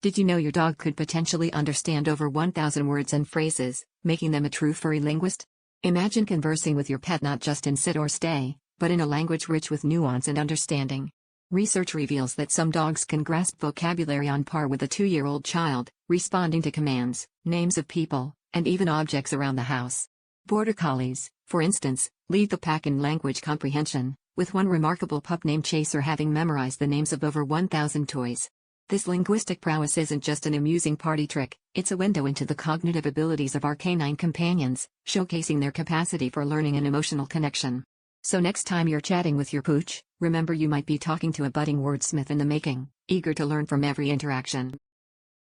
Did you know your dog could potentially understand over 1,000 words and phrases, making them a true furry linguist? Imagine conversing with your pet not just in sit or stay, but in a language rich with nuance and understanding. Research reveals that some dogs can grasp vocabulary on par with a 2-year-old child, responding to commands, names of people, and even objects around the house. Border Collies, for instance, lead the pack in language comprehension, with one remarkable pup named Chaser having memorized the names of over 1,000 toys. This linguistic prowess isn't just an amusing party trick, it's a window into the cognitive abilities of our canine companions, showcasing their capacity for learning and emotional connection. So next time you're chatting with your pooch, remember you might be talking to a budding wordsmith in the making, eager to learn from every interaction.